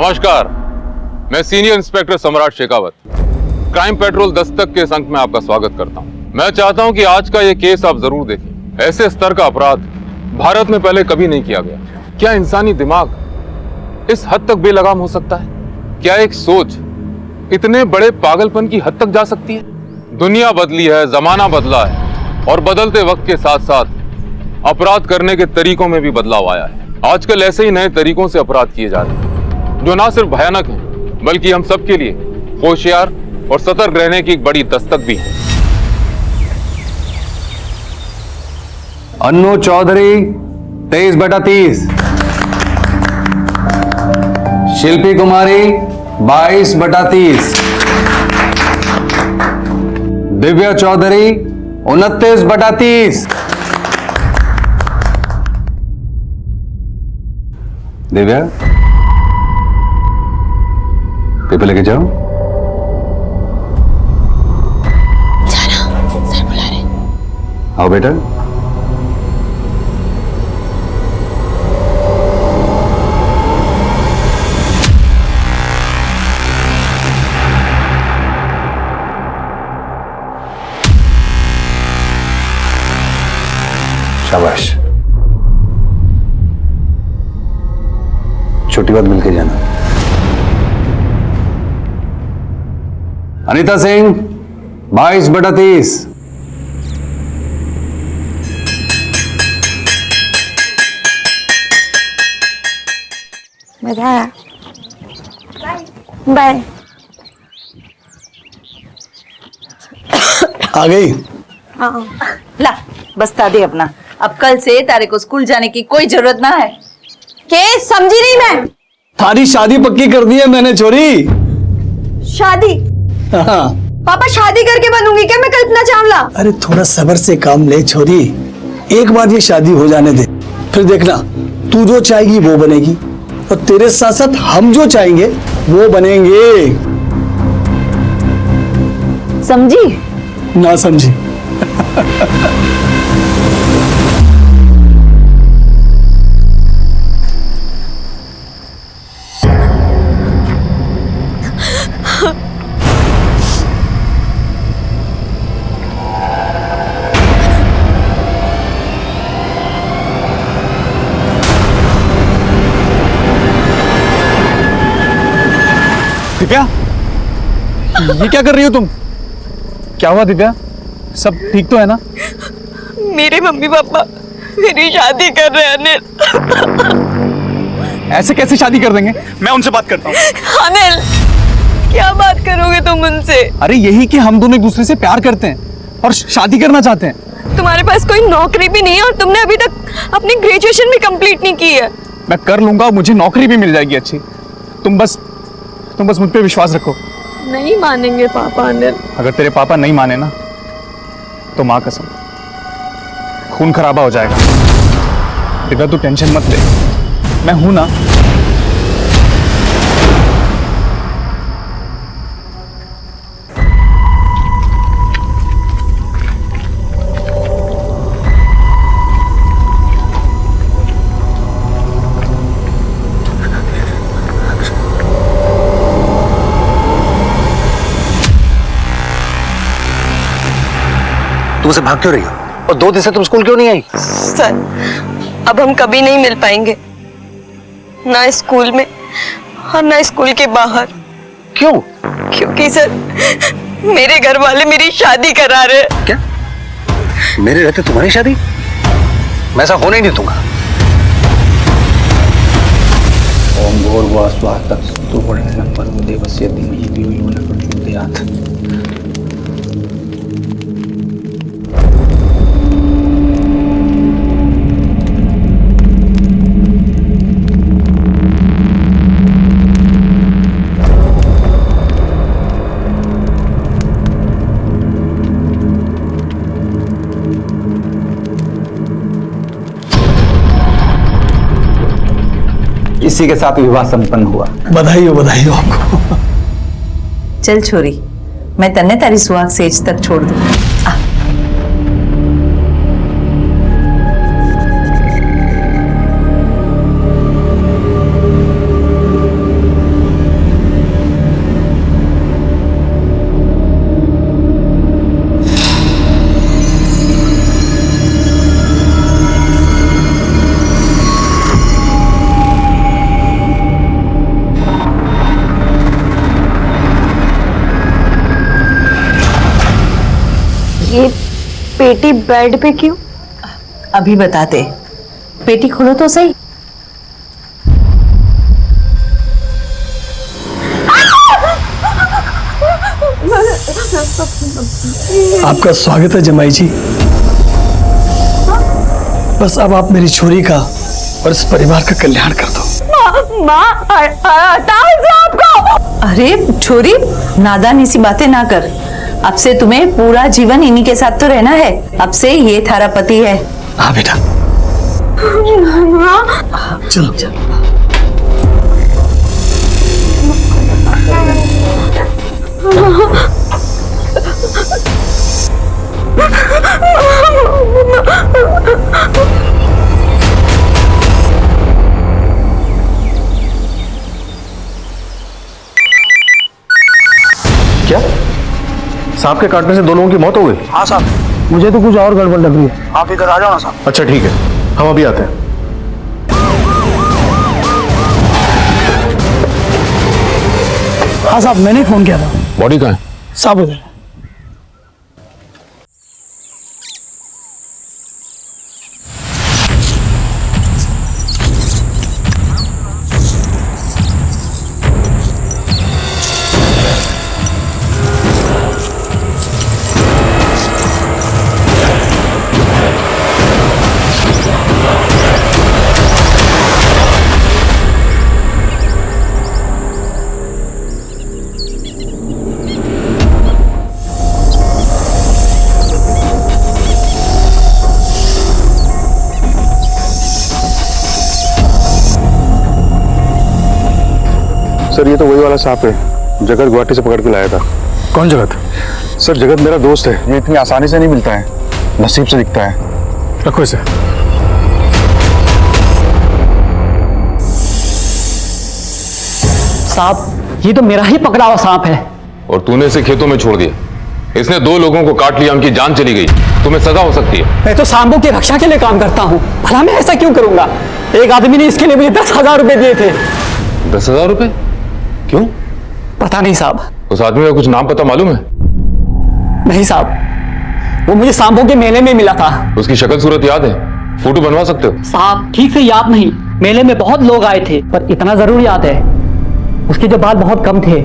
नमस्कार, मैं senior inspector सम्राट शेखावत क्राइम पेट्रोल दस्तक के इस अंक में आपका स्वागत करता हूं। मैं चाहता हूं कि आज का ये केस आप जरूर देखें। ऐसे स्तर का अपराध भारत में पहले कभी नहीं किया गया। क्या इंसानी दिमाग इस हद तक बेलगाम हो सकता है? क्या एक सोच इतने बड़े पागलपन की हद तक जा सकती है? दुनिया बदली है, जमाना बदला है और बदलते वक्त के साथ साथ अपराध करने के तरीकों में भी बदलाव आया है। आजकल ऐसे ही नए तरीकों से अपराध किए जा रहे हैं जो ना सिर्फ भयानक हैं बल्कि हम सबके लिए होशियार और सतर्क रहने की एक बड़ी दस्तक भी है। अन्नू चौधरी 23/30, शिल्पी कुमारी 22/30, दिव्या चौधरी 29/30। दिव्या, पेपर लेके जाओ। जाना, सर बुला रहे। आओ बेटा। शाबाश, छोटी बात मिलके जाना। अनीता सिंह 22/30, मजा आया। बाय। आ गई। हाँ, ला बस्ता दे अपना। अब कल से तारे को स्कूल जाने की कोई जरूरत ना है। के समझी नहीं मैं। थारी शादी पक्की कर दी है मैंने छोरी। शादी? हाँ। पापा शादी करके बनूंगी क्या मैं कल्पना चावला? अरे थोड़ा सब्र से काम ले छोरी, एक बार ये शादी हो जाने दे, फिर देखना तू जो चाहेगी वो बनेगी और तेरे साथ साथ हम जो चाहेंगे वो बनेंगे। समझी ना समझी? दिव्या, ये क्या कर रही हो तुम? क्या हुआ दिव्या? सब ठीक तो है ना? मेरे मम्मी पापा मेरी शादी कर रहे हैं अनिल। ऐसे कैसे शादी कर देंगे? मैं उनसे बात करता हूँ। अनिल, क्या बात करोगे तुम उनसे? अरे यही कि हम दोनों एक दूसरे से प्यार करते हैं और शादी करना चाहते हैं। तुम्हारे पास कोई नौकरी भी नहीं है और तुमने अभी तक अपनी ग्रेजुएशन भी कंप्लीट नहीं की है। मैं कर लूंगा, मुझे नौकरी भी मिल जाएगी अच्छी। तुम बस मुझ पे विश्वास रखो। नहीं मानेंगे पापा अनिल। अगर तेरे पापा नहीं माने ना तो माँ कसम खून खराबा हो जाएगा। दिव्या तू टेंशन मत ले, मैं हूं ना। तुम उसे भाग क्यों रही हो? और 2 दिन से तुम स्कूल क्यों नहीं आई? सर, अब हम कभी नहीं मिल पाएंगे, ना स्कूल में और ना स्कूल के बाहर। क्यों? क्योंकि सर मेरे घर वाले मेरी शादी करा रहे हैं। क्या? मेरे रहते तुम्हारी शादी? मैं ऐसा होने नहीं दूंगा। ओम भूर्भुवः स्वः तत्सवितुर्वरेण्यं भर्गो देवस्य धीमहि धियो यो नः प्रचोदयात्। इसी के साथ विवाह संपन्न हुआ। बधाई हो आपको। चल छोरी, मैं तन्ने तारी सुहाग सेज तक छोड़ दूं। ये पेटी बेड पे क्यों? अभी बताते, पेटी खोलो तो सही। आपका स्वागत है जमाई जी। बस अब आप मेरी छोरी का और इस परिवार का कल्याण कर दो। अरे छोरी, नादानी सी बातें ना कर। अब से तुम्हें पूरा जीवन इन्हीं के साथ तो रहना है। अब से ये थारा पति है। हाँ बेटा, चलो चलो। क्या सांप के काटने से 2 लोगों की मौत हो गई? हाँ साहब, मुझे तो कुछ और गड़बड़ लग रही है। आप इधर आ जाओ ना साहब। अच्छा ठीक है, हम अभी आते हैं। हाँ साहब, मैंने फोन किया था। बॉडी कहाँ है? साहब उधर। सर ये तो वही वाला सांप है, जगत गुवाहाटी से पकड़ के लाया था। कौन जगत? सर जगत मेरा दोस्त है, ये इतनी आसानी से नहीं मिलता है, नसीब से दिखता है। रखो इसे। साहब, ये तो मेरा ही पकड़ा हुआ सांप है। और तूने इसे खेतों में छोड़ दिया। इसने 2 लोगों को काट लिया, उनकी जान चली गई। तुम्हें सजा हो सकती है। मैं तो सांपों की रक्षा के लिए काम करता हूँ, भला मैं ऐसा क्यों करूंगा? एक आदमी ने इसके लिए मुझे 10,000 रुपए दिए थे। 10,000 रुपए? क्यों? पता नहीं साहब। उस आदमी का कुछ नाम पता मालूम है? नहीं साहब, वो मुझे सांपों के मेले में मिला था। उसकी शक्ल सूरत याद है? फोटो बनवा सकते हो? साहब ठीक से याद नहीं, मेले में बहुत लोग आए थे, पर इतना जरूर याद है उसके जो बाल बहुत कम थे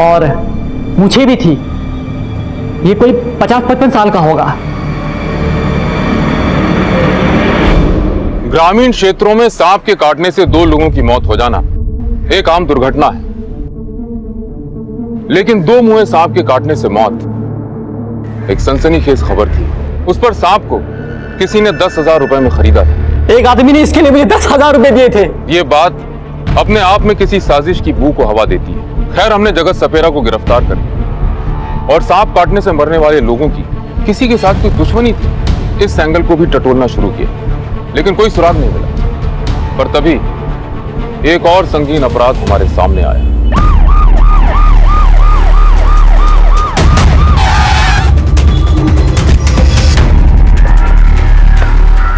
और मूछें भी थी। ये कोई 50-55 साल का होगा। ग्रामीण क्षेत्रों में सांप के काटने से 2 लोगों की मौत हो जाना एक आम दुर्घटना है, लेकिन 2 मुंहे सांप के काटने से मौत एक सनसनीखेज खबर थी। उस पर सांप को किसी ने 10,000 रुपए में खरीदा था। एक आदमी ने इसके लिए मुझे 10,000 रुपए दिए थे। ये बात अपने आप में किसी साजिश की बू को हवा देती है। खैर, हमने जगत सपेरा को गिरफ्तार कर लिया और सांप काटने से मरने वाले लोगों की किसी के साथ कोई दुश्मनी थी, इस एंगल को भी टटोलना शुरू किया, लेकिन कोई सुराग नहीं मिला। पर तभी एक और संगीन अपराध हमारे सामने आया।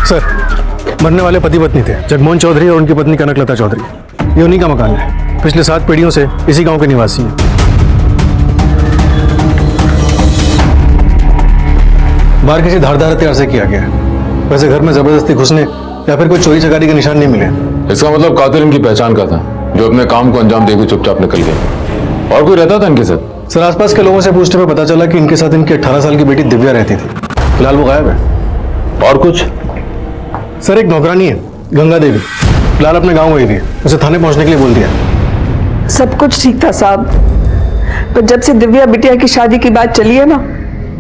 सर, मरने वाले पति पत्नी थे, जगमोहन चौधरी और उनकी पत्नी कनकलता चौधरी। ये उन्हीं का मकान है, पिछले 7 पीढ़ियों से इसी गांव के निवासी हैं। बाहर किसी धारदार हथियार से किया गया है। वैसे घर में जबरदस्ती घुसने या फिर कोई चोरी चकारी के निशान नहीं मिले। इसका मतलब कातिल इनकी पहचान का था, जो अपने काम को अंजाम देकर चुपचाप निकल गया। और कोई रहता था इनके साथ? सर, आसपास के लोगों से पूछने पर पता चला कि इनके साथ इनकी 18 साल की बेटी दिव्या रहती थी। फिलहाल वो गायब है। और कुछ? सर, एक नौकरानी है, गंगा देवी, फिलहाल अपने गांव गई थी। उसे थाने पहुंचने के लिए बोल दिया। सब कुछ ठीक था साहब, पर जब से दिव्या बिटिया की शादी की बात चली है ना,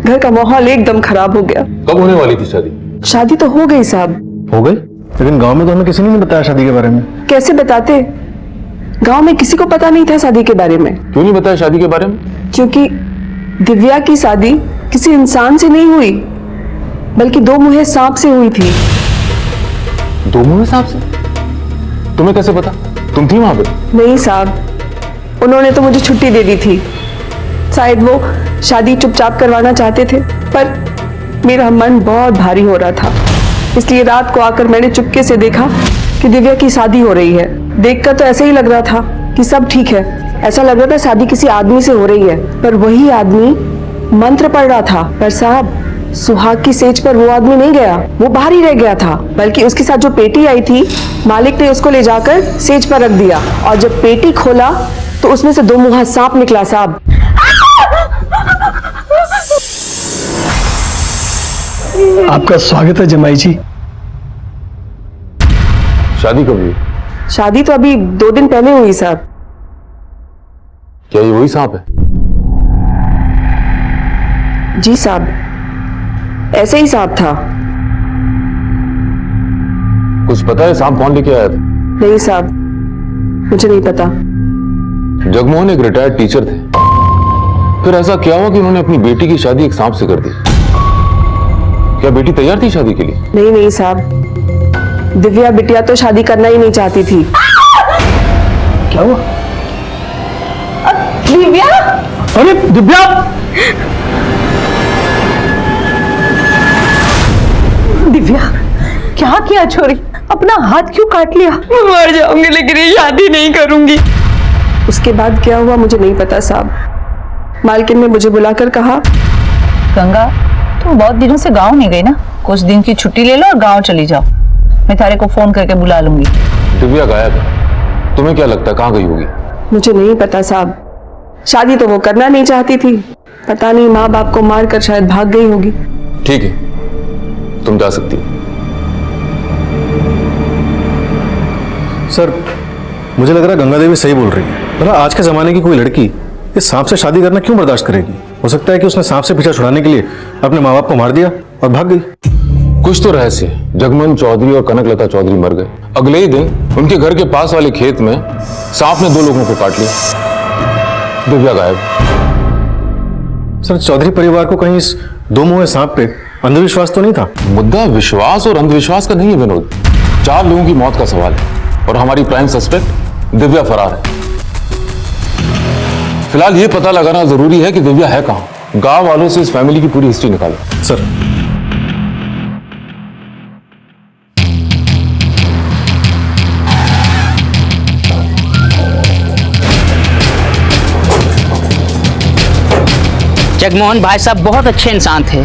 घर का माहौल एकदम खराब हो गया। कब होने वाली थी शादी? शादी तो हो गई साहब। हो गई? लेकिन गांव में तो हमें किसी ने नहीं बताया शादी के बारे में। कैसे बताते? गांव में किसी को पता नहीं था शादी के बारे में। क्यों नहीं बताया शादी के बारे में? क्योंकि दिव्या की शादी किसी इंसान से नहीं हुई, बल्कि 2 मुंहे सांप से हुई थी। 2 मुंहे सांप से? तुम्हें कैसे पता? तुम थी वहां पे? नहीं साहब, उन्होंने तो मुझे छुट्टी दे दी थी। शायद वो शादी चुपचाप करवाना चाहते थे, पर मेरा मन बहुत भारी हो रहा था, इसलिए रात को आकर मैंने चुपके से देखा कि दिव्या की शादी हो रही है। देखकर तो ऐसे ही लग रहा था कि सब ठीक है, ऐसा लग रहा था शादी किसी आदमी से हो रही है, पर वही आदमी मंत्र पढ़ रहा था। पर साहब, सुहाग की सेज पर वो आदमी नहीं गया, वो बाहर ही रह गया था। बल्कि उसके साथ जो पेटी आई थी, मालिक ने उसको ले जाकर सेज पर रख दिया और जब पेटी खोला तो उसमें से 2 मुंहा सांप निकला साहब। आपका स्वागत है जमाई जी। शादी कब हुई? शादी तो अभी 2 दिन पहले हुई साहब। क्या ये वही सांप है? जी साहब, ऐसे ही सांप था। कुछ पता है सांप कौन लेके आया था? नहीं साहब, मुझे नहीं पता। जगमोहन एक रिटायर्ड टीचर थे, फिर ऐसा क्या हुआ कि उन्होंने अपनी बेटी की शादी एक सांप से कर दी? क्या बेटी तैयार थी शादी के लिए? नहीं नहीं साहब, दिव्या बिटिया तो शादी करना ही नहीं चाहती थी। क्या हुआ? दिव्या! अरे दिव्या! दिव्या, क्या किया छोरी? अपना हाथ क्यों काट लिया? मैं मर जाऊंगी लेकिन ये शादी नहीं करूंगी। उसके बाद क्या हुआ मुझे नहीं पता साहब। मालकिन ने मुझे बुलाकर कहा, गंगा, तुम बहुत दिनों से गांव नहीं गई ना, कुछ दिन की छुट्टी ले लो और गांव चली जाओ। मैं तारे को फोन करके बुला लूंगी। दिव्या गायब है, तुम्हें क्या लगता है कहाँ गई होगी? मुझे नहीं पता साहब। शादी तो वो करना नहीं चाहती थी, पता नहीं माँ बाप को मारकर शायद भाग गई होगी। ठीक है, तुम जा सकती हो। सर, मुझे लग रहा है गंगा देवी सही बोल रही है। मतलब आज के जमाने की कोई लड़की इस सांप से शादी करना क्यों बर्दाश्त करेगी? हो सकता है कि उसने सांप से पीछा छुड़ाने के लिए अपने माँ बाप को मार दिया और भाग गई। कुछ तो रहस्य है। जगमोहन चौधरी और कनकलता चौधरी मर गए, अगले ही दिन उनके घर के पास वाले खेत में सांप ने 2 लोगों को काट लिया। दिव्या गायब। सर, चौधरी परिवार को कहीं इस 2 मुंहे सांप पे अंधविश्वास तो नहीं था? मुद्दा विश्वास और अंधविश्वास का नहीं है विनोद, 4 लोगों की मौत का सवाल है और हमारी प्राइम सस्पेक्ट दिव्या फरार है। फिलहाल ये पता लगाना जरूरी है कि दिव्या है कहां। गांव वालों से इस फैमिली की पूरी हिस्ट्री निकालो। सर, जगमोहन भाई साहब बहुत अच्छे इंसान थे।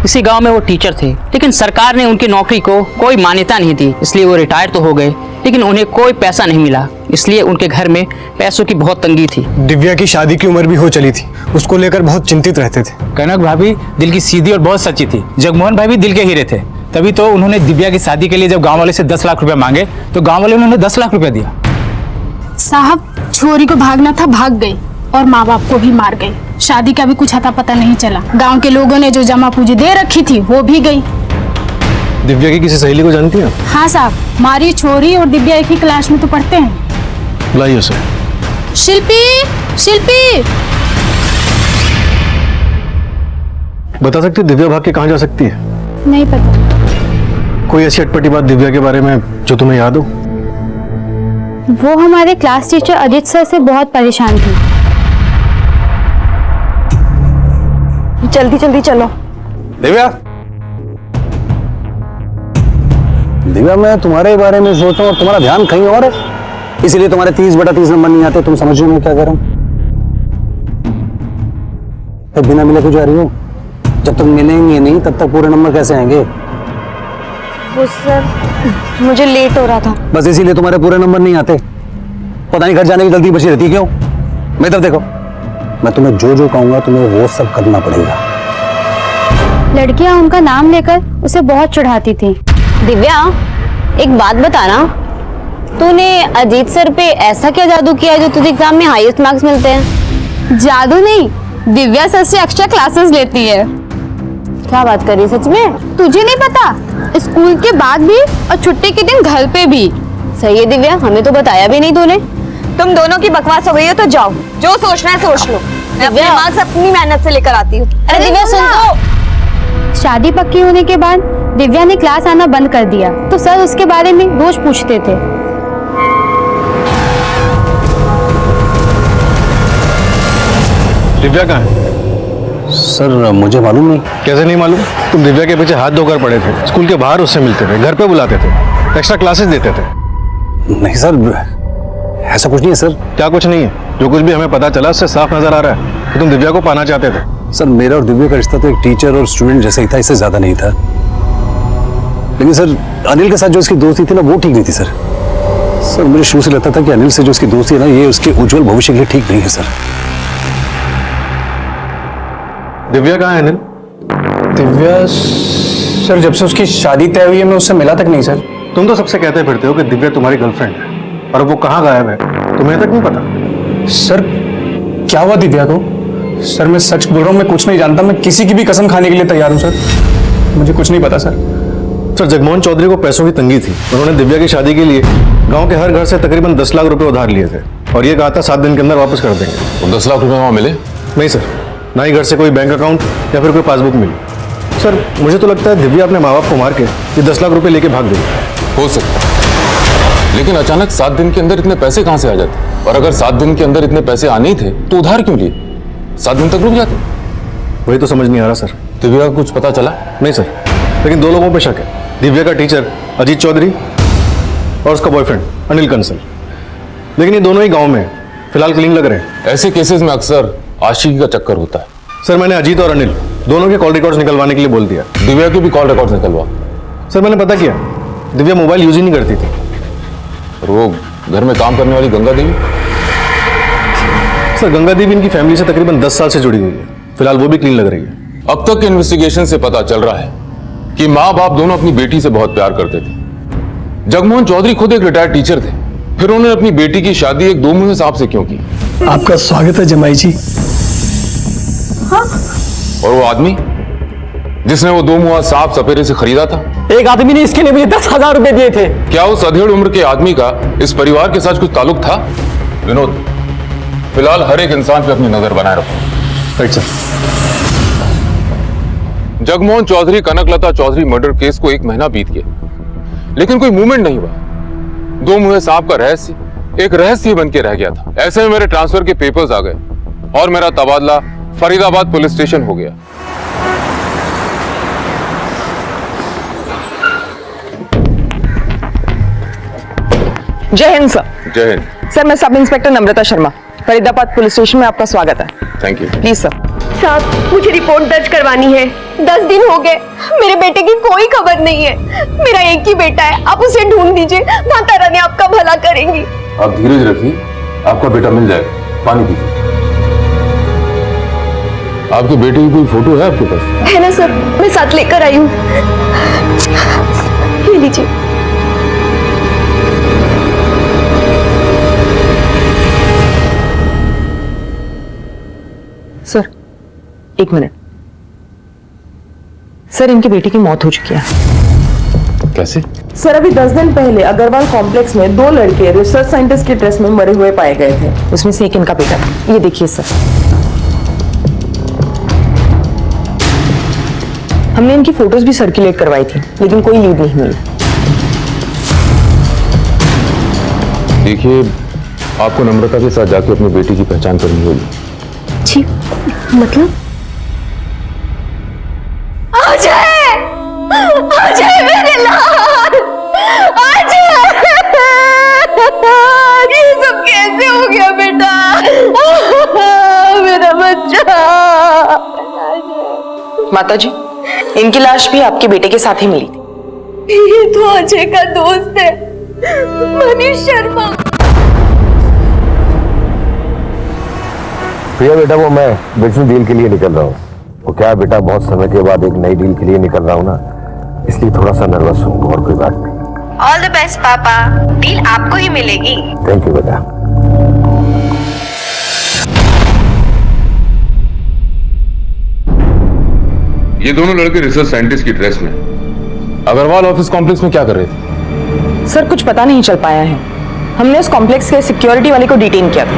इसी गांव में वो टीचर थे, लेकिन सरकार ने उनकी नौकरी को कोई मान्यता नहीं दी, इसलिए वो रिटायर तो हो गए, लेकिन उन्हें कोई पैसा नहीं मिला, इसलिए उनके घर में पैसों की बहुत तंगी थी। दिव्या की शादी की उम्र भी हो चली थी, उसको लेकर बहुत चिंतित रहते थे। कनक भाभी दिल की सीधी और बहुत सच्ची थी। जगमोहन भाई भी दिल के हीरे थे, तभी तो उन्होंने दिव्या की शादी के लिए जब गांव वाले से 10 लाख रुपए मांगे तो गांव वाले उन्होंने 10 लाख रुपए दिया। साहब, छोरी को भागना था, भाग गई और माँ बाप को भी मार गई। शादी का भी कुछ अता पता नहीं चला। गांव के लोगों ने जो जमा पूंजी दे रखी थी वो भी गई। दिव्या की किसी सहेली को जानती हैं? हाँ साहब, मारी छोरी और दिव्या एक ही क्लास में तो पढ़ते हैं। बुलाइए उसे। शिल्पी, शिल्पी! बता सकती हो दिव्या भाग के कहाँ जा सकती है? नहीं पता। कोई ऐसी अटपटी बात दिव्या के बारे में जो तुम्हें याद हो? वो हमारे क्लास टीचर अजित सर से बहुत परेशान थी। जल्दी जल्दी चलो। दिव्या, दिव्या, मैं तुम्हारे बारे में सोच रहा हूँ और तुम्हारा ध्यान कहीं और है, इसीलिए तुम्हारे 30/30 नंबर नहीं आते। तुम समझ रहे हो मैं क्या कर रहा हूँ? बिना मिले क्यों जा रही हो? जब तक मिलेंगे नहीं तब तक पूरे नंबर कैसे आएंगे? वो सर, मुझे लेट हो रहा था। बस इसीलिए तुम्हारे पूरे नंबर नहीं आते। पता नहीं घर जाने की जल्दी बची रहती है क्यों? मैं इधर देखो, मैं तुम्हें जो जो कहूंगा तुम्हें वो सब करना पड़ेगा। लड़कियां उनका नाम लेकर उसे बहुत चिढ़ाती थी। दिव्या, एक बात बताना, तूने अजीत सर पे ऐसा क्या जादू किया है जो तुझे एग्जाम में हाईएस्ट मार्क्स मिलते हैं? जादू नहीं, दिव्या सर से एक्स्ट्रा क्लासेस लेती है। क्या बात कर रही है, सच में? तुझे नहीं पता? स्कूल के बाद भी और छुट्टी के दिन घर पे भी। सही है दिव्या, हमें तो बताया भी नहीं तूने। तुम दोनों की बकवास हो गई हो तो जाओ, जो सोचना है सोच लो। मैं अपने मार्क्स अपनी मेहनत से लेकर आती हूँ। अरे दिव्या सुन तो। शादी पक्की होने के बाद दिव्या ने क्लास आना बंद कर दिया, तो सर उसके बारे में रोज पूछते थे। दिव्या कहाँ है? सर, मुझे मालूम नहीं। कैसे नहीं मालूम? तुम दिव्या के पीछे हाथ धोकर पड़े थे, स्कूल के बाहर उससे मिलते थे, घर पे बुलाते थे, एक्स्ट्रा क्लासेस देते थे। नहीं सर, ऐसा कुछ नहीं है सर। क्या कुछ नहीं है? जो कुछ भी हमें पता चला उससे साफ नजर आ रहा है कि तुम दिव्या को पाना चाहते थे। सर मेरा और दिव्या का रिश्ता तो एक टीचर और स्टूडेंट जैसा ही था, इससे ज्यादा नहीं था। लेकिन सर अनिल के साथ जो इसकी दोस्ती थी ना वो ठीक नहीं थी सर। सर मुझे शुरू से लगता था कि अनिल से जो इसकी दोस्ती है ना ये उसके उज्जवल भविष्य के लिए ठीक नहीं है सर। दिव्या कहाँ है अनिल? दिव्या सर जब से उसकी शादी तय हुई है मैं उससे मिला तक नहीं सर। तुम तो सबसे कहते फिरते हो कि दिव्या तुम्हारी गर्लफ्रेंड है, और अब वो कहाँ गायब है तुम्हें तक नहीं पता। सर क्या हुआ दिव्या को? सर मैं सच बोल रहा हूँ, मैं कुछ नहीं जानता। मैं किसी की भी कसम खाने के लिए तैयार हूँ सर, मुझे कुछ नहीं पता सर। सर जगमोहन चौधरी को पैसों की तंगी थी। उन्होंने दिव्या की शादी के लिए गांव के हर घर से तकरीबन 10 लाख रुपए उधार लिए थे और ये कहा था 7 दिन के अंदर वापस कर देंगे। तो 10 लाख रुपए वहां मिले? नहीं सर, ना ही घर से कोई बैंक अकाउंट या फिर कोई पासबुक मिली। सर मुझे तो लगता है दिव्या अपने माँ बाप को मार के ये 10 लाख रुपए लेके भाग गई। हो सकता है, लेकिन अचानक 7 दिन के अंदर इतने पैसे कहां से आ जाते? और अगर 7 दिन के अंदर इतने पैसे आने ही थे तो उधार क्यों लिए? 7 दिन तक रुक जाते। वही तो समझ नहीं आ रहा सर। दिव्या का कुछ पता चला? नहीं सर, लेकिन 2 लोगों पे शक है, दिव्या का टीचर अजीत चौधरी और उसका बॉयफ्रेंड अनिल कंसल। लेकिन ये दोनों ही गांव में फिलहाल क्लीन लग रहे हैं। ऐसे केसेस में अक्सर आशिकी का चक्कर होता है। सर मैंने अजीत और अनिल दोनों के कॉल रिकॉर्ड्स निकलवाने के लिए बोल दिया। दिव्या के भी कॉल रिकॉर्ड्स निकलवा। सर मैंने पता किया, दिव्या मोबाइल यूज ही नहीं करती थी। और वो घर में काम करने वाली गंगा देवी? सर गंगा देवी इनकी फैमिली से तकरीबन 10 साल से जुड़ी हुई है, फिलहाल वो भी क्लीन लग रही है। अब तक के इन्वेस्टिगेशन से पता चल रहा है कि माँ बाप दोनों अपनी बेटी से बहुत प्यार करते थे। जगमोहन चौधरी खुद एक रिटायर्ड टीचर थे, फिर उन्होंने अपनी बेटी की शादी एक 2 मुंहे सांप से क्यों की? आपका स्वागत है जमाई जी। हाँ? और वो आदमी जिसने वो 2 मुंहा सांप सपेरे से खरीदा था? एक आदमी ने इसके लिए मुझे 10,000 रुपए दिए थे। क्या उस अधेड़ उम्र के आदमी का इस परिवार के साथ कुछ ताल्लुक था? विनोद, फिलहाल हर एक इंसान पे अपनी नजर बनाए रखो। Right sir. Jagmohan Chaudhary Kanaklata Chaudhary murder case को 1 महीना बीत गया, लेकिन कोई मूवमेंट नहीं हुआ। 2 मुंहे सांप का रहस्य एक रहस्य बन के रह गया था। ऐसे में मेरे ट्रांसफर के पेपर्स आ गए और मेरा तबादला फरीदाबाद पुलिस स्टेशन हो गया। जय हिंद सर। जय हिंद। सर मैं सब इंस्पेक्टर नम्रता शर्मा, फरीदाबाद पुलिस स्टेशन में आपका स्वागत है। Thank you. Please sir. साहब मुझे रिपोर्ट दर्ज करवानी है। 10 दिन हो गए, मेरे बेटे की कोई खबर नहीं है। मेरा एक ही बेटा है, आप उसे ढूंढ दीजिए, माता रानी आपका भला करेंगी। आप धीरज रखिए, आपका बेटा मिल जाएगा। पानी पीजिए। आपके बेटे की कोई फोटो है आपके पास? है ना सर, मैं साथ लेकर आई हूँ। ये लीजिए। Sir 1 minute. सर इनकी बेटी की मौत हो चुकी है। कैसे? सर अभी 10 दिन पहले अग्रवाल कॉम्प्लेक्स में 2 लड़के रिसर्च साइंटिस्ट के ड्रेस में मरे हुए पाए गए थे। उसमें से एक इनका बेटा था। ये देखिए सर। हमने इनकी फोटोज भी सर्कुलेट करवाई थी, लेकिन कोई लीड नहीं मिली। देखिए, आपको नम्रता के साथ जाके अपनी बेटी की पहचान करनी होगी। जी मतलब? अजय! अजय मेरे लाल! अजय! ये सब कैसे हो गया बेटा? मेरा बच्चा! माताजी, इनकी लाश भी आपके बेटे के साथ ही मिली थी। ये तो अजय का दोस्त है, मनीष शर्मा। प्रिया बेटा, वो मैं बिजनेस डील के लिए निकल रहा हूँ। वो क्या बेटा, बहुत समय के बाद एक नई डील के लिए निकल रहा हूँ ना, इसलिए थोड़ा सा नर्वस हूँ, और कोई बात नहीं। ऑल द बेस्ट पापा, डील आपको ही मिलेगी। थैंक यू बेटा। ये दोनों लड़के रिसर्च साइंटिस्ट की ड्रेस में अग्रवाल ऑफिस कॉम्प्लेक्स में क्या कर रहे थे? सर कुछ पता नहीं चल पाया है। हमने उस कॉम्प्लेक्स के सिक्योरिटी वाले को डिटेन किया था।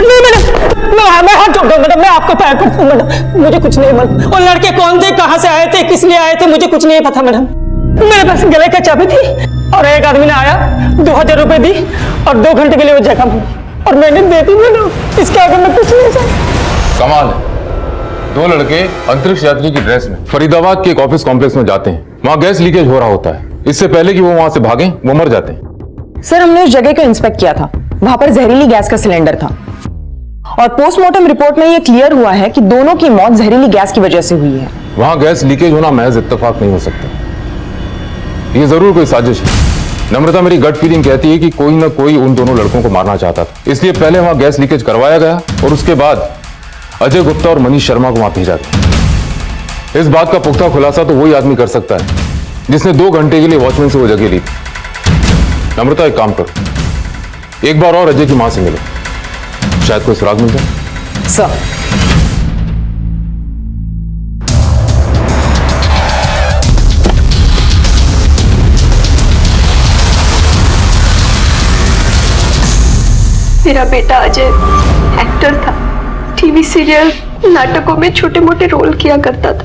नहीं मैडम, मैं हाथ जोड़ दूं मैडम, मैं आपको पैर पड़ता हूं मैडम, मुझे कुछ नहीं मैडम। और लड़के कौन थे, कहां से आए थे, किस लिए आए थे, मुझे कुछ नहीं पता मैडम। मेरे पास गले का चाबी थी और एक आदमी ने आया, 2000 रुपए दी और 2 घंटे के लिए वो जगह मांगी और मैंने दे दी मैडम। इसके आगे मैं कुछ नहीं सकता। कमाल है, 2 लड़के अंतरिक्ष यात्री की ड्रेस में फरीदाबाद के एक ऑफिस कॉम्प्लेक्स में जाते हैं। वहां गैस लीकेज हो रहा होता है। इससे पहले कि वो वहां से भागें, वो मर जाते हैं। सर हमने उस जगह को इंस्पेक्ट किया था, वहां पर जहरीली गैस का सिलेंडर था। और पोस्टमार्टम रिपोर्ट में यह क्लियर हुआ है कि दोनों की मौत जहरीली गैस की वजह से हुई है। वहां गैस लीकेज होना महज इत्तेफाक नहीं हो सकता, ये जरूर कोई साजिश है। नम्रता, मेरी गट फीलिंग कहती है कि कोई ना कोई उन दोनों लड़कों को मारना चाहता था, इसलिए पहले वहां गैस लीकेज करवाया गया और उसके बाद अजय गुप्ता और मनीष शर्मा को वहां भेजा गया। इस बात का पुख्ता खुलासा तो वही आदमी कर सकता है जिसने 2 घंटे के लिए वॉचमैन से वो जगह ली थी। नम्रता, एक काम करो, एक बार और अजय की मां से मिलो, शायद कोई सुराग मिल जाए। सर, मेरा बेटा अजय एक्टर था, टीवी सीरियल नाटकों में छोटे मोटे रोल किया करता था।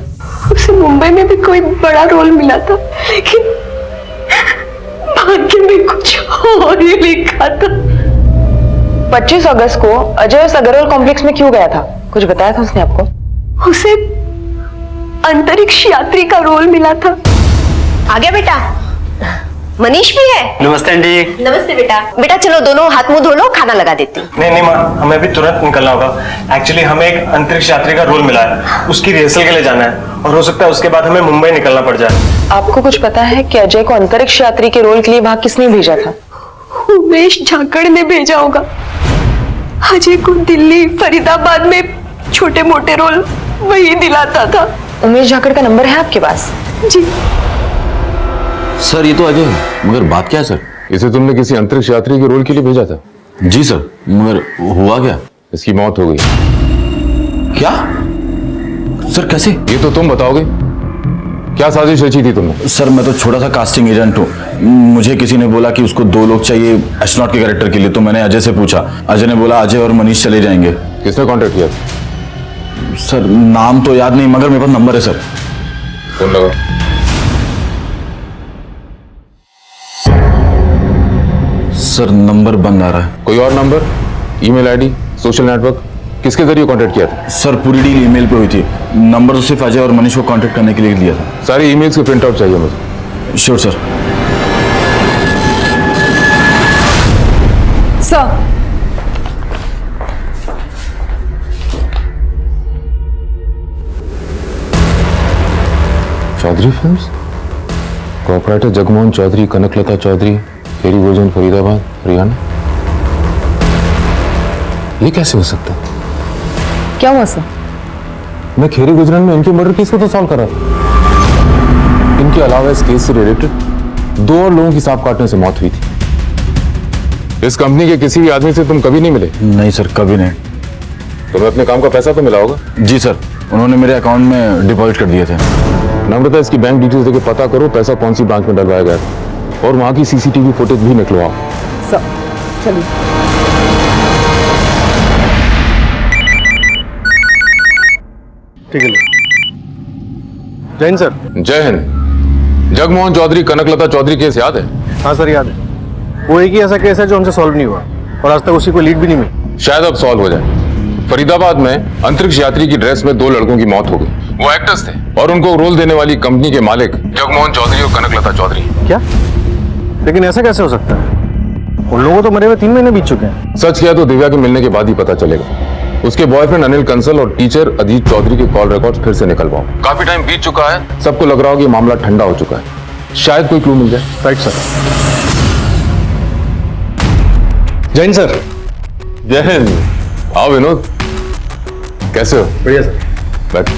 उसे मुंबई में भी कोई बड़ा रोल मिला था, लेकिन भाग्य में कुछ और ही लिखा था। 25 अगस्त को अजय उस अग्रवाल कॉम्प्लेक्स में क्यों गया था? कुछ बताया था उसने आपको? उसे अंतरिक्ष यात्री का रोल मिला था। आ गया बेटा? मनीष भी है? नमस्ते आंटी। नमस्ते बेटा। बेटा चलो दोनों हाथ मुंह धो लो, खाना लगा देती हूँ। नहीं माँ, हमें भी तुरंत निकलना होगा। एक्चुअली हमें एक अंतरिक्ष यात्री का रोल मिला है, उसकी रिहर्सल के लिए जाना है और हो सकता है उसके बाद हमें मुंबई निकलना पड़ जाए। आपको कुछ पता है कि अजय को अंतरिक्ष यात्री के रोल के लिए वहां किसने भेजा था? उमेश झाकड़ ने भेजा होगा। अजय को दिल्ली, फरीदाबाद में छोटे मोटे रोल वही दिलाता था। उमेश झाकड़ का नंबर है आपके पास? जी सर, ये तो अजय है, मगर बात क्या है सर? इसे तुमने किसी अंतरिक्ष यात्री के रोल के लिए भेजा था? जी सर, मगर हुआ क्या? इसकी मौत हो गई। क्या सर, कैसे? ये तो तुम बताओगे, क्या साजिश रची थी तुमने? सर, मैं तो छोटा सा कास्टिंग एजेंट हूँ। मुझे किसी ने बोला कि उसको 2 लोग चाहिए एस्ट्रोनॉट के कैरेक्टर के लिए, तो मैंने अजय से पूछा। अजय ने बोला अजय और मनीष चले जाएंगे। किसने कांटेक्ट किया? सर, नाम तो याद नहीं, मगर मेरे पास नंबर है सर। फोन लगाओ। सर, नंबर बंद आ रहा है। कोई और number, email ID, social network, किसके जरिए कांटेक्ट किया था? सर, पूरी डील ईमेल पे हुई थी। नंबर तो सिर्फ अजय और मनीष को कांटेक्ट करने के लिए दिया था। सारी ईमेल्स के प्रिंट आउट चाहिए मुझे। Sure sir. Sir, Chaudhary films, corporator Jagmohan Chaudhary, Kanaklata Chaudhary, Kheri Bhojan, Faridabad, Haryana. ये कैसे हो सकता है? क्या हुआ सर? मैं खेरी गुजरन में इनके मर्डर केस को तो सॉल्व कर रहा था। इनके अलावा इस केस से रिलेटेड 2 और लोगों की सांप काटने से मौत हुई थी। इस कंपनी के किसी भी आदमी से तुम कभी नहीं मिले? नहीं सर, कभी नहीं। तुम्हें अपने काम का पैसा तो मिला होगा? जी सर, उन्होंने मेरे अकाउंट में डिपॉजिट कर दिए थे। नम्रता, इसकी बैंक डिटेल्स देके पता करो पैसा कौन सी ब्रांच में डलवाया गया था और वहां की सीसीटीवी फुटेज भी निकलवाओ। सर, चलिए। ठीक है। जय हिंद सर। जय हिंद। जगमोहन चौधरी, कनकलता चौधरी केस याद है? हाँ सर, याद है। वो एक ही ऐसा केस है जो हमसे सॉल्व नहीं हुआ और आज तक उसी को लीड भी नहीं मिली। शायद अब सॉल्व हो जाए। फरीदाबाद में अंतरिक्ष यात्री की ड्रेस में 2 लड़कों की मौत हो गई। वो एक्टर्स थे और उनको रोल देने वाली कंपनी के मालिक जगमोहन चौधरी और कनकलता चौधरी। क्या? लेकिन ऐसा कैसे हो सकता है? उन लोगों को तो मरे हुए 3 महीने बीत चुके हैं। सच किया तो दिव्या के मिलने के बाद ही पता चलेगा। उसके बॉयफ्रेंड अनिल कंसल और टीचर अजीत चौधरी के कॉल रिकॉर्ड्स फिर से निकलवाओ। काफी टाइम बीत चुका है, सबको लग रहा हो कि मामला ठंडा हो चुका है। शायद कोई क्लू मिल जाए। Right sir. जय हिंद सर। जय हिंद। आओ विनोद, कैसे हो? बढ़िया सर। बैठ।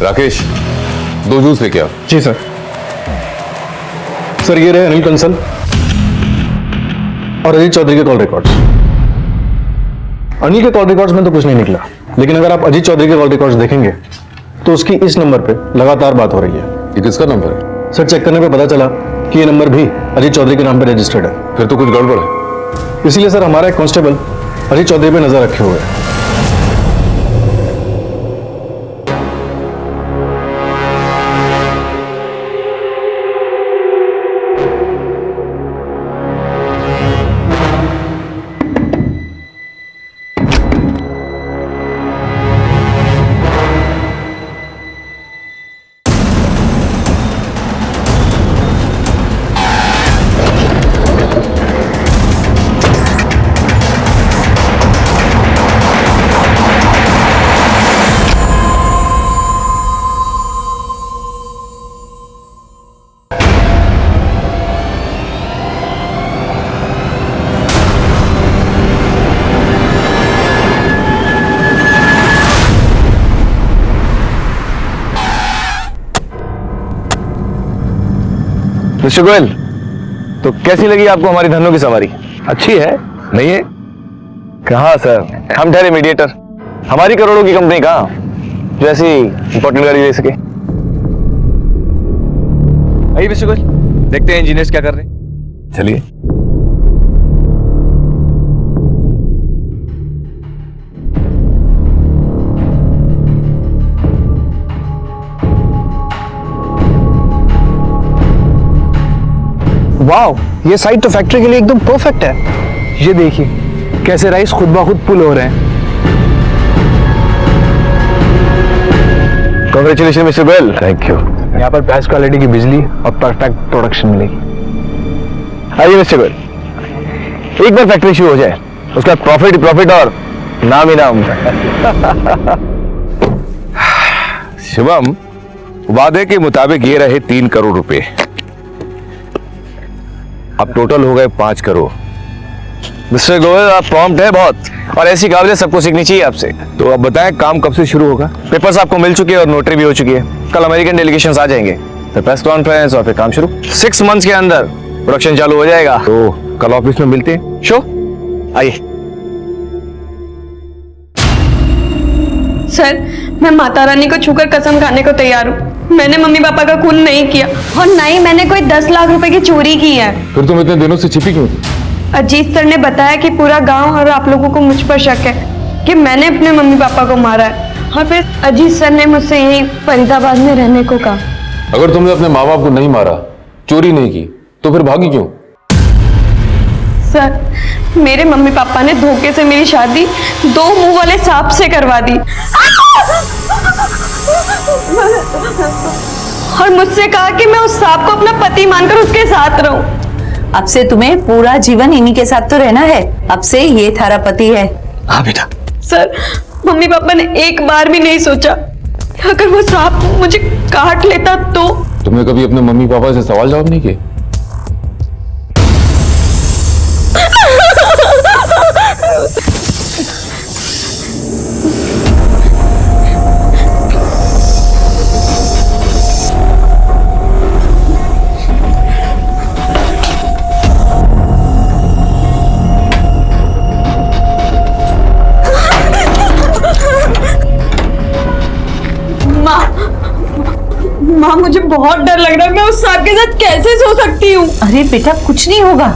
राकेश, 2 जूस लेके आओ। जी सर। सर, ये रहे अनिल कंसल और अजीत चौधरी के कॉल रिकॉर्ड्स। अनिल के कॉल रिकॉर्ड्स में तो कुछ नहीं निकला, लेकिन अगर आप अजीत चौधरी के कॉल रिकॉर्ड्स देखेंगे तो उसकी इस नंबर पे लगातार बात हो रही है। ये किसका नंबर है? सर, चेक करने पे पता चला कि ये नंबर भी अजीत चौधरी के नाम पे रजिस्टर्ड है। फिर तो कुछ गड़बड़ है। इसीलिए सर हमारा एक कांस्टेबल अजीत चौधरी पे नजर रखे हुए है। मिस्टर गोयल, तो कैसी लगी आपको हमारी धन्नो की सवारी? अच्छी है? नहीं है? कहाँ सर, हम ठहरे मीडिएटर, हमारी करोड़ों की कंपनी कहाँ जो ऐसी इंपॉर्टेंट गाड़ी ले सके। आइए मिस्टर गोयल, देखते हैं इंजीनियर्स क्या कर रहे हैं। चलिए। वाओ, ये साइट तो फैक्ट्री के लिए एकदम परफेक्ट है। ये देखिए कैसे राइस खुद ब खुद पुल हो रहे हैं। Congratulation mister Goyal. Thank you. यहाँ पर बेस्ट क्वालिटी की बिजली और परफेक्ट प्रोडक्शन मिलेगी। आइए मिस्टर गोयल, एक बार फैक्ट्री शुरू हो जाए उसका प्रॉफिट प्रॉफिट और नाम ही नाम। शिवम, वादे के मुताबिक ये रहे 3 करोड़ रुपए, अब टोटल हो गए 5 करोड़। मिस्टर गोयल, आप प्रॉम्प्ट है बहुत और ऐसी काबिलियत सबको सीखनी चाहिए आपसे। तो अब बताएं काम कब से शुरू होगा? पेपर्स आपको मिल चुके हैं और नोटरी भी हो चुकी है। कल अमेरिकन डेलीगेशंस आ जाएंगे, फिर प्रेस कॉन्फ्रेंस और फिर काम शुरू। 6 मंथ्स के अंदर प्रोडक्शन चालू हो जाएगा। तो कल ऑफिस में मिलते हैं। शो आइए। सर, मैं माता रानी को छूकर कसम खाने को तैयार हूँ, मैंने मम्मी पापा का खून नहीं किया और ना ही मैंने कोई 10 लाख रुपए की चोरी की है। फिर तुम इतने दिनों से छिपी क्यों थी? अजीत सर ने बताया कि पूरा गांव और आप लोगों को मुझ पर शक है कि मैंने अपने मम्मी पापा को मारा है, और फिर अजीत सर ने मुझसे यही फरीदाबाद में रहने को कहा। अगर तुमने अपने माँ बाप को नहीं मारा, चोरी नहीं की, तो फिर भागी क्यों? सर, मेरे मम्मी पापा ने धोखे से मेरी शादी 2 मुंह वाले सांप से करवा दी और मुझसे कहा कि मैं उस सांप को अपना पति मानकर उसके साथ रहूं। अब से तुम्हें पूरा जीवन इन्हीं के साथ तो रहना है। अब से ये थारा पति है। हाँ बेटा। सर, मम्मी पापा ने एक बार भी नहीं सोचा अगर वो सांप मुझे काट लेता तो। तुमने कभी अपने मम्मी पापा से सवाल जवाब नहीं किए? माँ, मुझे बहुत डर लग रहा है, मैं उस सांप के साथ कैसे सो सकती हूँ? अरे बेटा, कुछ नहीं होगा,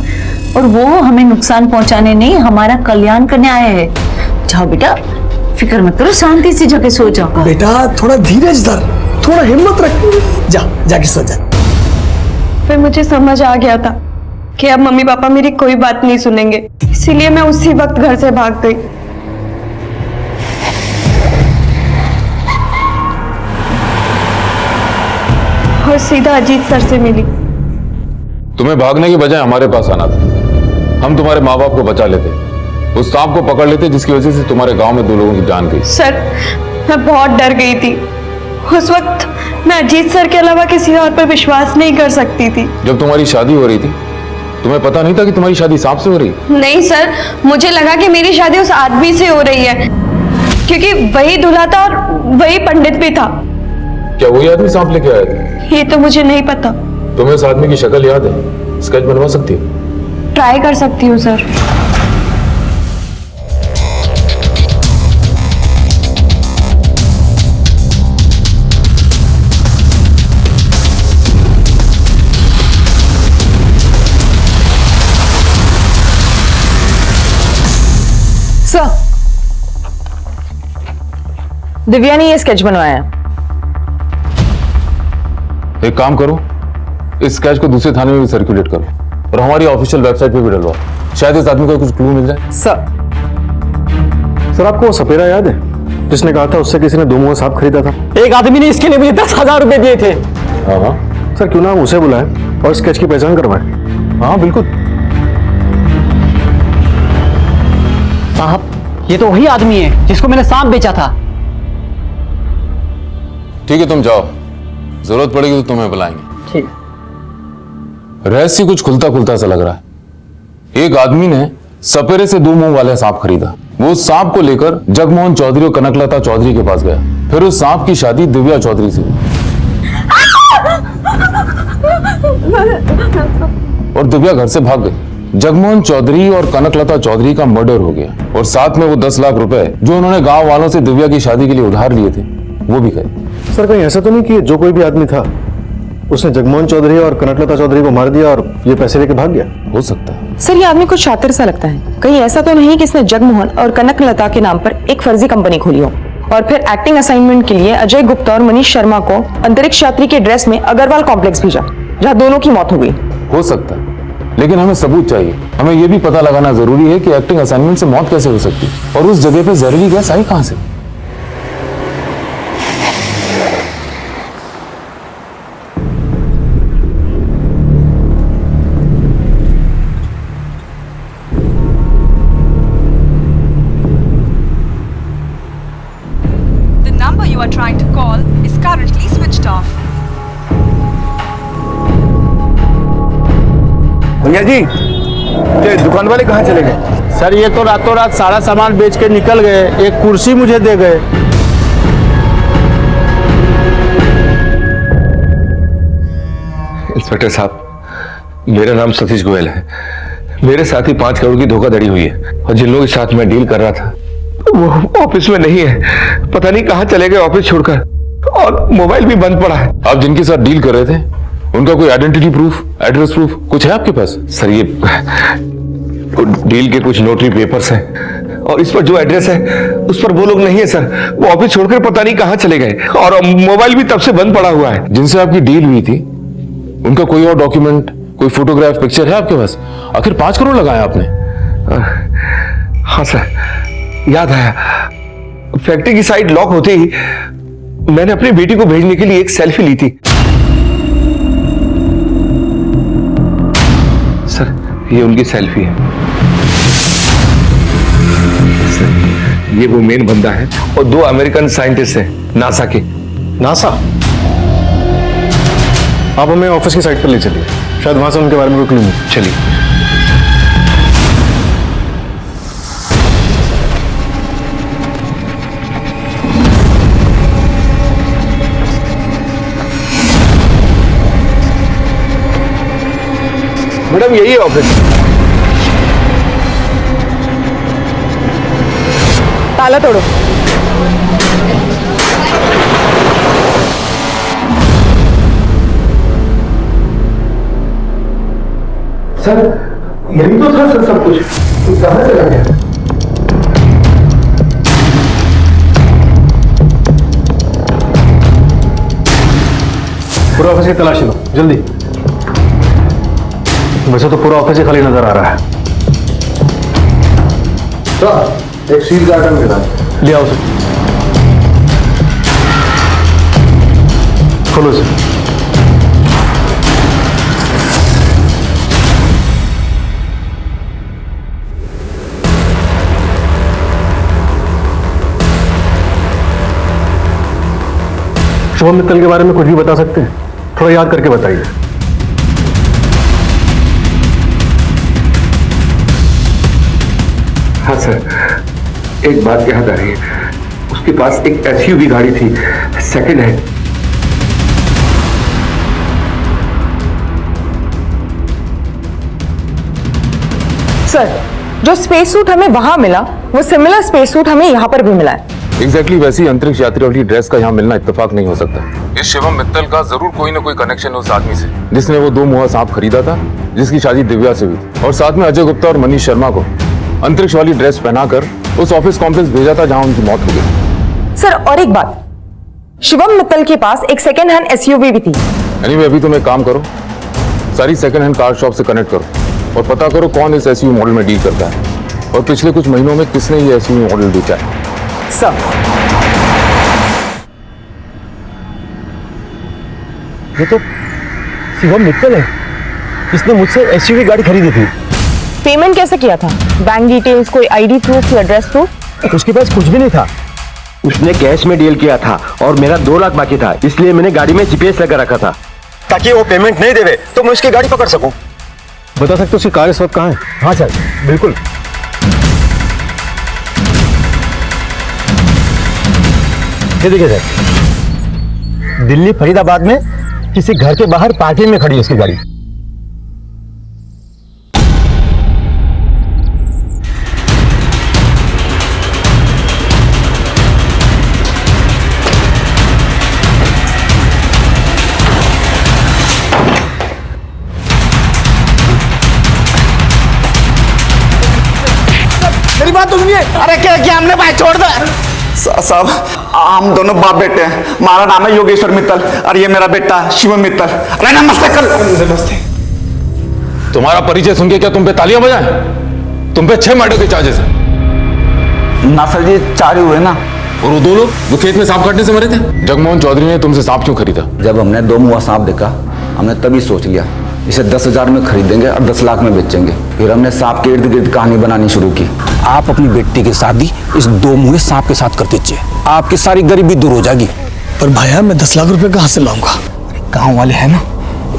और वो हमें नुकसान पहुंचाने नहीं, हमारा कल्याण करने आए हैं। जाओ बेटा, फिक्र मत करो, शांति से जाके सो जाओ। बेटा थोड़ा धीरज धर, थोड़ा हिम्मत रख, जाके सो जा। फिर मुझे समझ आ गया था कि अब मम्मी पापा मेरी कोई बात नहीं सुनेंगे, इसीलिए मैं उसी वक्त घर से भाग गई। और सीधा अजीत सर से मिली। तुम्हें भागने की बजाय हमारे पास आना था, हम तुम्हारे माँ बाप को बचा लेते, उस सांप को पकड़ लेते जिसकी वजह से तुम्हारे गांव में 2 लोगों की जान गई। सर, मैं बहुत डर गई थी। उस वक्त मैं अजीत सर के अलावा किसी और पर विश्वास नहीं कर सकती थी। जब तुम्हारी शादी हो रही थी, तुम्हें पता नहीं था कि तुम्हारी शादी सांप से हो रही? नहीं सर, मुझे लगा कि मेरी शादी उस आदमी से हो रही है, क्योंकि वही दूल्हा था और वही पंडित भी था। क्या वही आदमी सांप लेके आया था? ये तो मुझे नहीं पता। तुम्हें उस आदमी की शक्ल याद है? स्केच बनवा सकती हो? ट्राई कर सकती हूँ सर। सर, दिव्या ने ये स्केच बनवाया है। एक काम करो, इस स्केच को दूसरे थाने में भी सर्कुलेट करो और हमारी ऑफिशियल वेबसाइट पे भी डलवाओ, शायद इस आदमी को कुछ क्लू मिल जाए। सर आपको वो सपेरा याद है जिसने कहा था उससे किसी ने 2 मुंह सांप खरीदा था? एक आदमी ने इसके लिए मुझे 10,000 रुपए दिए थे। हाँ सर, क्यों ना हम उसे बुलाएं और स्केच की पहचान करवाएं? हाँ बिल्कुल। साहब, ये तो वही आदमी है जिसको मैंने सांप बेचा था। ठीक है, तुम जाओ, जरूरत पड़ेगी तो तुम्हें बुलाएंगे। ठीक। रहस्य कुछ खुलता खुलता सा लग रहा है। एक आदमी ने सपेरे से 2 मुंह वाले सांप खरीदा, वो सांप को लेकर जगमोहन चौधरी और कनकलता चौधरी के पास गया, फिर उस सांप की शादी दिव्या चौधरी से हुई। और दिव्या घर से भाग गई। जगमोहन चौधरी और कनकलता चौधरी का मर्डर हो गया और साथ में वो 10 लाख रुपए जो उन्होंने गांव वालों से दिव्या की शादी के लिए उधार लिए थे वो भी गए। सर कहीं ऐसा तो नहीं कि जो कोई भी आदमी था उसने जगमोहन चौधरी और कनकलता चौधरी को मार दिया और ये पैसे लेके भाग गया? हो सकता है। सर ये आदमी कुछ शातिर सा लगता है। कहीं ऐसा तो नहीं कि इसने जगमोहन और कनकलता के नाम पर एक फर्जी कंपनी खोली हो और फिर एक्टिंग असाइनमेंट के लिए अजय गुप्ता और मनीष शर्मा को अंतरिक्ष यात्री के ड्रेस में अग्रवाल कॉम्प्लेक्स भेजा जहां दोनों की मौत हो गई। हो सकता है, लेकिन हमें सबूत चाहिए। हमें यह भी पता लगाना जरूरी है कि एक्टिंग असाइनमेंट से मौत कैसे हो सकती है और उस जगह पे जहरीली गैस आई कहां से। You are trying to call is currently switched off. भैया जी, ये दुकान वाले कहाँ चले गए? सर ये तो रातों रात सारा सामान बेच के निकल गए, एक कुर्सी मुझे दे गए। इंस्पेक्टर साहब, मेरा नाम सतीश गोयल है। मेरे साथ ही 5 करोड़ की धोखाधड़ी हुई है और जिन लोगों के साथ मैं डील कर रहा था वो ऑफिस में नहीं है। पता नहीं कहाँ चले गए ऑफिस छोड़कर, और मोबाइल भी बंद पड़ा है। आप जिनके साथ डील कर रहे थे उनका कोई आइडेंटिटी प्रूफ, एड्रेस प्रूफ कुछ है आपके पास? सर ये डील के कुछ नोटरी पेपर्स हैं और इस पर जो एड्रेस है उस पर वो लोग नहीं है सर। वो ऑफिस छोड़कर पता नहीं कहाँ चले गए और मोबाइल भी तब से बंद पड़ा हुआ है। जिनसे आपकी डील हुई थी उनका कोई और डॉक्यूमेंट, कोई फोटोग्राफ, पिक्चर है आपके पास? आखिर 5 करोड़ लगाया आपने। हाँ सर, याद आया। फैक्ट्री की साइड लॉक होते ही मैंने अपनी बेटी को भेजने के लिए एक सेल्फी ली थी। सर ये उनकी सेल्फी है। सर ये वो मेन बंदा है और 2 अमेरिकन साइंटिस्ट हैं नासा के। नासा? आप हमें ऑफिस की साइट पर ले चलिए, शायद वहां से उनके बारे में कोई क्लू मिले। चलिए। मैडम यही है ऑफिस। ताला तोड़ो। सर यही तो था सर सब कुछ, कहां चला गया? पूरा ऑफिस की तलाशी लो जल्दी। वैसे तो पूरा ऑफिस ही खाली नजर आ रहा है। तो एक सील गार्डन मिला, ले आओ सर। खोलो सर। शुभम मित्तल के बारे में कुछ भी बता सकते हैं? थोड़ा याद करके बताइए। हाँ सर, एक बात याद आ रही है। उसके पास एक एसयूवी गाड़ी थी, सेकंड हैंड। सर जो स्पेस सूट हमें वहां मिला वो सिमिलर स्पेस सूट हमें यहाँ पर भी मिला है। एग्जैक्टली वैसी अंतरिक्ष यात्री वाली ड्रेस का यहाँ मिलना इत्तेफाक नहीं हो सकता। इस शिवम मित्तल का जरूर कोई ना कोई कनेक्शन है उस आदमी से जिसने वो 2 मुहा सांप खरीदा था, जिसकी शादी दिव्या से हुई थी, और साथ में अजय गुप्ता और मनीष शर्मा को अंतरिक्ष वाली ड्रेस पहनाकर उस ऑफिस कॉम्प्लेक्स भेजा था जहां उनकी मौत हो गई। सर और एक बात, शिवम मित्तल के पास एक सेकंड हैंड एसयूवी भी थी। एनीवे अभी तुम एक काम करो, सारी सेकंड हैंड कार शॉप से कनेक्ट करो और पता करो कौन इस एसयूवी मॉडल में डील करता है और पिछले कुछ महीनों में किसने ये एसयूवी मॉडल बेचा है। सर ये तो शिवम मित्तल है, इसने मुझसे एसयूवी गाड़ी खरीदी थी। पेमेंट कैसे किया था? बैंक डिटेल्स, कोई आईडी प्रूफ या एड्रेस प्रूफ? उसके पास कुछ भी नहीं था। उसने कैश में डील किया था और मेरा 2 लाख बाकी था, इसलिए मैंने गाड़ी में जीपीएस लगा रखा था ताकि वो पेमेंट नहीं देवे तो मैं उसकी गाड़ी पकड़ सकूं। बता सकते हो उसकी कार इस वक्त कहाँ है? हाँ सर बिल्कुल। ये देखिए सर, दिल्ली फरीदाबाद में किसी घर के बाहर पार्किंग में खड़ी है उसकी गाड़ी। मेरी बात तो सुनिए। अरे क्या हमने भाई छोड़ दो। साहब हम दोनों बाप बेटे हैं। हमारा नाम है योगेश्वर मित्तल और ये मेरा बेटा शिवम मित्तल। अरे नमस्ते कर। नमस्ते। तुम्हारा परिचय सुन के क्या तुम पे तालियां बजाएं? तुम पे 6 मर्डर के चार्जेस हैं। ना सर जी 4 ही हुए ना। और वो 2 लोग जो खेत में सांप काटने से मरे थे? जगमोहन चौधरी ने तुमसे सांप क्यों खरीदा? जब हमने 2 मुआ सांप देखा हमने तभी सोच लिया इसे 10,000 में खरीदेंगे और 10 लाख में बेचेंगे। फिर हमने सांप के इर्द गिर्द कहानी बनानी शुरू की। आप अपनी बेटी की शादी इस 2 मुँहे सांप के साथ कर दीजिए, आपकी सारी गरीबी दूर हो जाएगी। पर भैया मैं 10 लाख रुपए कहाँ से लाऊंगा? गांव वाले हैं ना,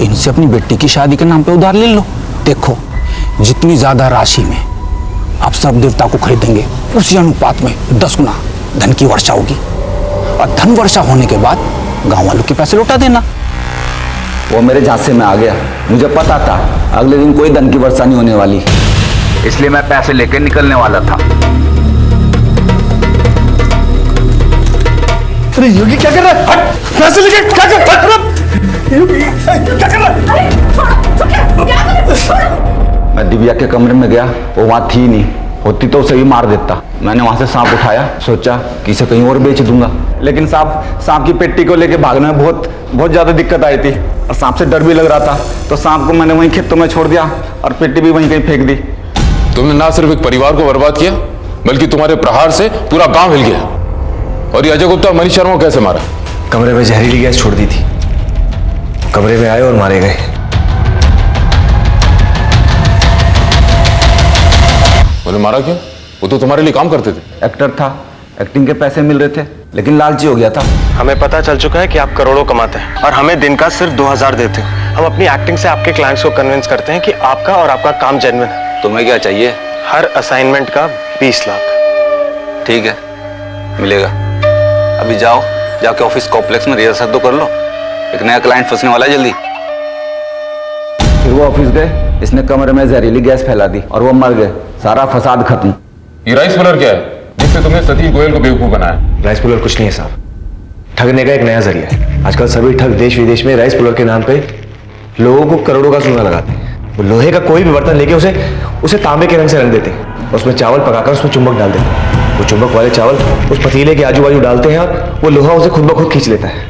इनसे अपनी बेटी की शादी के नाम पे उधार ले लो। देखो जितनी ज्यादा राशि में आप सब देवता को खरीदेंगे उसी अनुपात में 10 गुना धन की वर्षा होगी। और धन वर्षा होने के बाद गांव वालों के पैसे लौटा देना। वो मेरे झांसे में आ गया। मुझे पता था अगले दिन कोई धन की वर्षा नहीं होने वाली, इसलिए मैं पैसे लेकर निकलने वाला था। अरे योगी क्या कर रहा है? हट! पैसे लेके क्या कर रहा है? क्या कर रहा है? मैं दिव्या के कमरे में गया, वो वहां थी नहीं। होती तो उसे भी मार देता। मैंने वहां से सांप उठाया, सोचा कि इसे कहीं और बेच दूंगा। लेकिन सांप की पेटी को लेके भागने में बहुत ज्यादा दिक्कत आई थी और सांप से डर भी लग रहा था। तो सांप को मैंने वहीं खेतों में छोड़ दिया और पेटी भी वहीं कहीं फेंक दी। तुमने ना सिर्फ एक परिवार को बर्बाद किया बल्कि तुम्हारे प्रहार से पूरा गांव हिल गया। और ये अजय गुप्ता मनीष शर्मा को कैसे मारा? कमरे में जहरीली गैस छोड़ दी थी, कमरे में आए और मारे गए। उन्हें मारा क्यों? वो तो तुम्हारे लिए काम करते थे। एक्टर था, एक्टिंग के पैसे मिल रहे थे, लेकिन लालची हो गया था। हमें पता चल चुका है कि आप करोड़ों कमाते हैं और हमें दिन का सिर्फ 2000 देते हैं। हम अपनी एक्टिंग से आपके क्लाइंट्स को कन्विंस करते हैं कि आपका और आपका काम जेन्युइन है। तुम्हें क्या चाहिए? हर असाइनमेंट का 20 लाख। ठीक है, मिलेगा। अभी जाके ऑफिस कॉम्प्लेक्स में रिहर्सल तो कर लो, एक नया क्लाइंट फंसने वाला है जल्दी। फिर वो ऑफिस गए, इसने कमरे में जहरीली गैस फैला दी और वो मर गए। सारा फसाद खत्म। ये राइस पुलर क्या है जिससे तुमने सतीश गोयल को बेवकूफ बनाया? राइस पुलर कुछ नहीं है साहब, ठगने का एक नया जरिया है। आजकल सभी ठग देश विदेश में राइस पुलर के नाम पे लोगों को करोड़ों का सोना लगाते हैं। वो लोहे का कोई भी बर्तन लेके उसे तांबे के रंग से रंग देते हैं, उसमें चावल पकाकर उसमें चुंबक डाल देते हैं। वो चुंबक वाले चावल उस पतीले के आजू बाजू डालते हैं और वो लोहा उसे खुद ब खुद खींच लेता है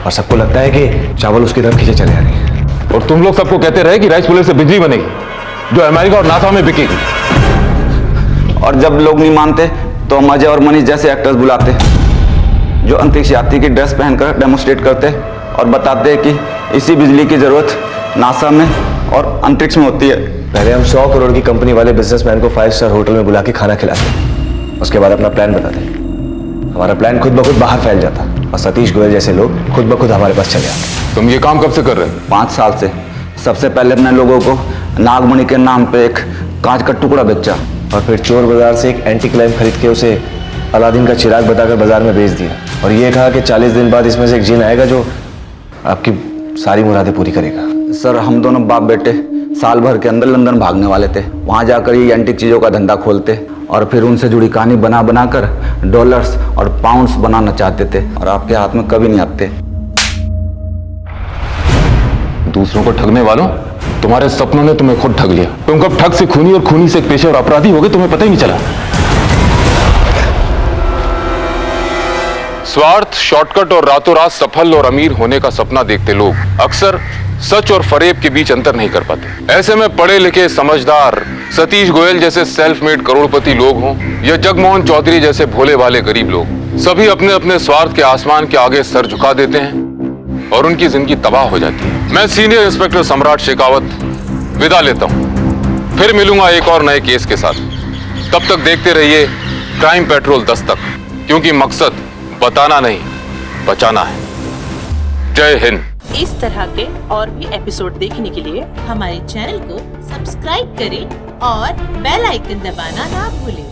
और सबको लगता है कि चावल उसकी तरफ खींचे चले आ रहे हैं। और तुम लोग सबको कहते रहे कि राइस पुलर से बिजली बनेगी जो अमेरिका और नासा में बिकेगी। और जब लोग नहीं मानते तो हम अजय और मनीष जैसे एक्टर्स बुलाते जो अंतरिक्ष यात्री की ड्रेस पहनकर डेमोस्ट्रेट करते और बताते कि इसी बिजली की जरूरत नासा में और अंतरिक्ष में होती है। पहले हम 100 करोड़ की कंपनी वाले बिजनेसमैन को 5 स्टार होटल में बुला के खाना खिलाते, उसके बाद अपना प्लान बताते। हमारा प्लान खुद ब खुद बाहर फैल जाता और सतीश गोयल जैसे लोग खुद ब खुद हमारे पास चले आते। तुम ये काम कब से कर रहे हो? 5 साल से। सबसे पहले अपने लोगों को नागमणि के नाम पे एक कांच का टुकड़ा बेचा और फिर चोर बाजार से एक एंटी क्लाइम खरीद के उसे अलादीन का चिराग बताकर बाजार में बेच दिया और ये कहा कि 40 दिन बाद इसमें से एक जिन आएगा जो आपकी सारी मुरादें पूरी करेगा। सर हम दोनों बाप बेटे साल भर के अंदर लंदन भागने वाले थे। वहां जाकर ये एंटीक चीजों का धंधा खोलते और फिर उनसे जुड़ी कहानी बना कर डॉलर्स और पाउंड्स बनाना चाहते थे और आपके हाथ में कभी नहीं आते। दूसरों को ठगने वालों, तुम्हारे सपनों ने तुम्हें खुद ठग लिया। तुम कब ठग से खूनी और खूनी से एक पेशेवर अपराधी हो गए तुम्हें पता ही नहीं चला। स्वार्थ, शॉर्टकट और रातों रात सफल और अमीर होने का सपना देखते लोग अक्सर सच और फरेब के बीच अंतर नहीं कर पाते। ऐसे में पढ़े लिखे समझदार सतीश गोयल जैसे सेल्फ मेड करोड़पति लोग हों या जगमोहन चौधरी जैसे भोले भाले गरीब लोग, सभी अपने अपने स्वार्थ के आसमान के आगे सर झुका देते हैं और उनकी जिंदगी तबाह हो जाती है। मैं सीनियर इंस्पेक्टर सम्राट शेखावत विदा लेता हूं। फिर मिलूंगा एक और नए केस के साथ। तब तक देखते रहिए क्राइम पेट्रोल दस्तक, क्योंकि मकसद बताना नहीं बचाना है। जय हिंद। इस तरह के और भी एपिसोड देखने के लिए हमारे चैनल को सब्सक्राइब करें और बेल आइकन दबाना ना भूलें।